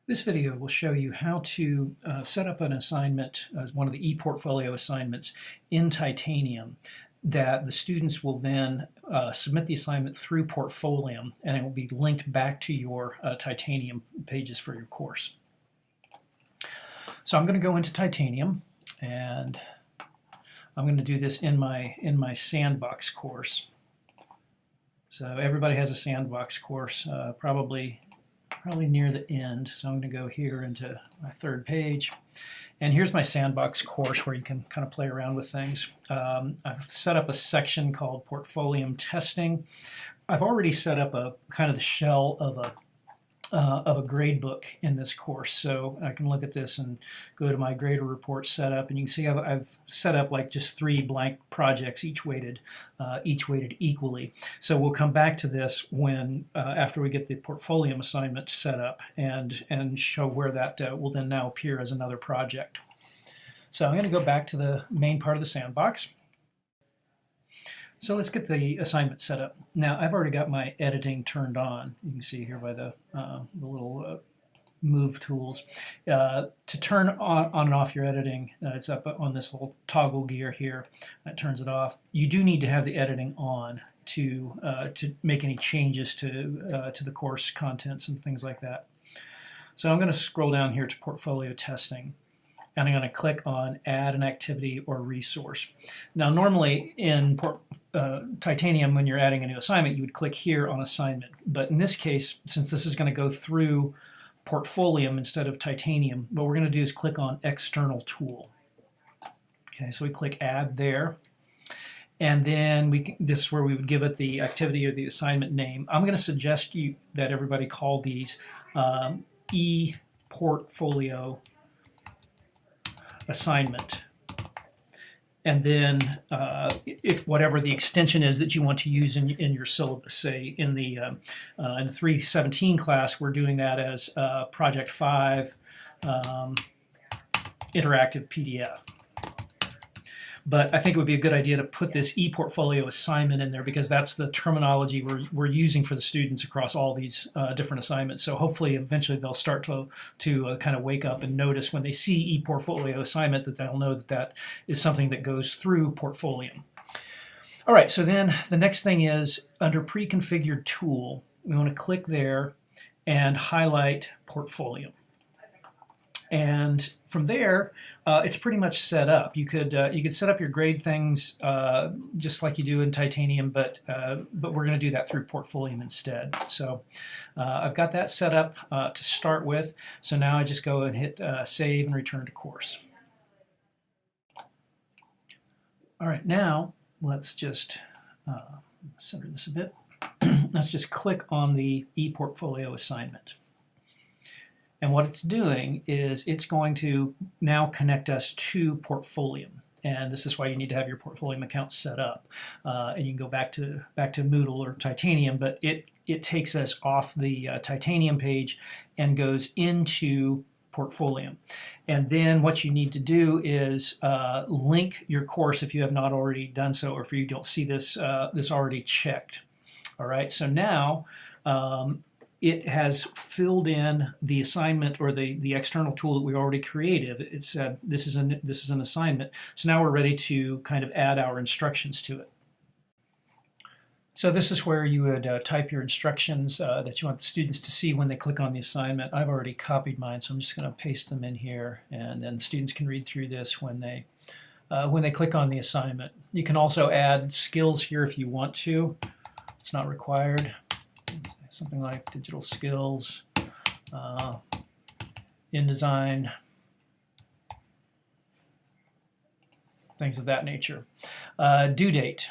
This video will show you how to set up an assignment as one of the ePortfolio assignments in Titanium that the students will then submit the assignment through portfolium, and it will be linked back to your Titanium pages for your course. So I'm going to go into Titanium, and I'm going to do this in my sandbox course. So everybody has a sandbox course, probably near the end. So I'm going to go here into my third page, and here's my sandbox course where you can kind of play around with things. I've set up a section called portfolium testing. I've already set up a kind of the shell of a grade book in this course, so I can look at this and go to my grader report setup, and you can see I've set up like just 3 blank projects, each weighted equally. So we'll come back to this when after we get the portfolium assignment set up and show where that will then now appear as another project. So I'm going to go back to the main part of the sandbox. So let's get the assignment set up. Now I've already got my editing turned on. You can see here by the little move tools. To turn on and off your editing, it's up on this little toggle gear here. That turns it off. You do need to have the editing on to make any changes to the course contents and things like that. So I'm going to scroll down here to portfolio testing, and I'm going to click on Add an Activity or Resource. Now normally in Titanium, when you're adding a new assignment, you would click here on Assignment. But in this case, since this is going to go through portfolium instead of Titanium, what we're going to do is click on External Tool. Okay, so we click Add there. And then this is where we would give it the activity or the assignment name. I'm going to suggest that everybody call these ePortfolio assignment, and then if whatever the extension is that you want to use in your syllabus, say in the 317 class, we're doing that as Project 5 Interactive PDF. But I think it would be a good idea to put this ePortfolio assignment in there because that's the terminology we're using for the students across all these different assignments. So hopefully eventually they'll start to kind of wake up and notice when they see ePortfolio assignment that they'll know that that is something that goes through portfolium. All right, so then the next thing is under Pre-Configured Tool, we want to click there and highlight Portfolium. And from there, it's pretty much set up. You could set up your grade things just like you do in Titanium, but we're going to do that through portfolium instead. So I've got that set up to start with. So now I just go and hit Save and Return to Course. All right, now let's just center this a bit. Let's just click on the ePortfolio assignment. And what it's doing is it's going to now connect us to Portfolium. And this is why you need to have your Portfolium account set up. And you can go back to Moodle or Titanium, but it takes us off the Titanium page and goes into Portfolium. And then what you need to do is link your course if you have not already done so, or if you don't see this already checked. All right, so now it has filled in the assignment or the external tool that we already created. It said this is an assignment. So now we're ready to kind of add our instructions to it. So this is where you would type your instructions that you want the students to see when they click on the assignment. I've already copied mine, so I'm just going to paste them in here, and then students can read through this when they click on the assignment. You can also add skills here if you want to. It's not required. Something like digital skills, InDesign, things of that nature. Due date.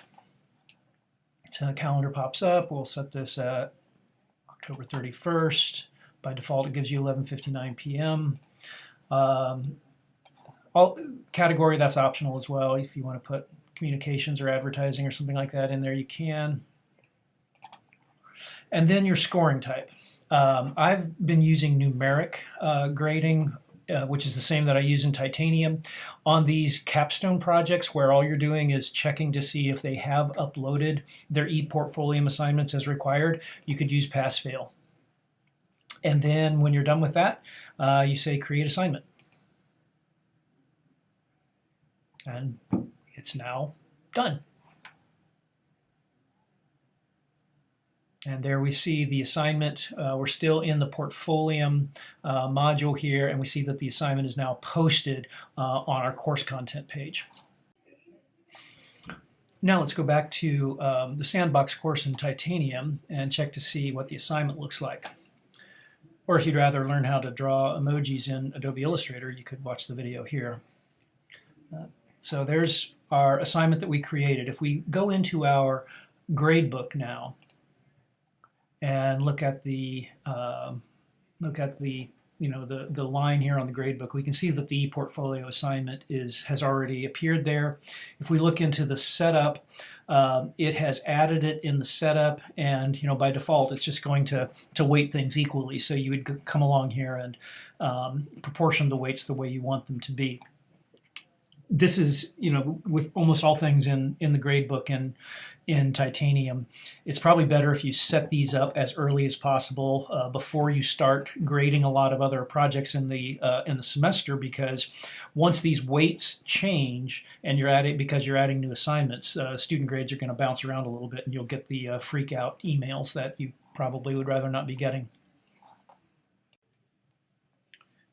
So the calendar pops up. We'll set this at October 31st. By default, it gives you 11:59 p.m. All category, that's optional as well. If you want to put communications or advertising or something like that in there, you can. And then your scoring type. I've been using numeric grading, which is the same that I use in Titanium. On these capstone projects where all you're doing is checking to see if they have uploaded their ePortfolium assignments as required, you could use pass-fail. And then when you're done with that, you say create assignment. And it's now done. And there we see the assignment. We're still in the portfolium module here, and we see that the assignment is now posted on our course content page. Now let's go back to the Sandbox course in Titanium and check to see what the assignment looks like. Or if you'd rather learn how to draw emojis in Adobe Illustrator, you could watch the video here. So there's our assignment that we created. If we go into our gradebook now and look at the the line here on the gradebook, we can see that the ePortfolio assignment has already appeared there. If we look into the setup, it has added it in the setup, and by default it's just going to weight things equally. So you would come along here and proportion the weights the way you want them to be. This is, with almost all things in the gradebook and in Titanium, it's probably better if you set these up as early as possible before you start grading a lot of other projects in the semester, because once these weights change and because you're adding new assignments, student grades are going to bounce around a little bit, and you'll get the freak out emails that you probably would rather not be getting.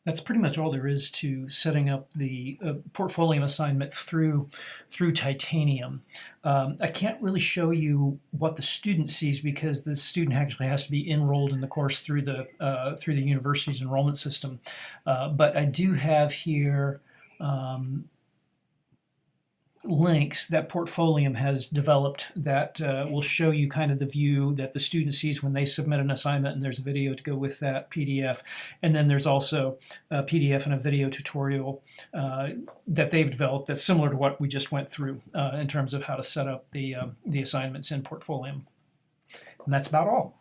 That's pretty much all there is to setting up the portfolio assignment through Titanium. I can't really show you what the student sees because the student actually has to be enrolled in the course through the university's enrollment system. But I do have here links that Portfolium has developed that will show you kind of the view that the student sees when they submit an assignment, and there's a video to go with that PDF. And then there's also a PDF and a video tutorial that they've developed that's similar to what we just went through in terms of how to set up the assignments in Portfolium. And that's about all.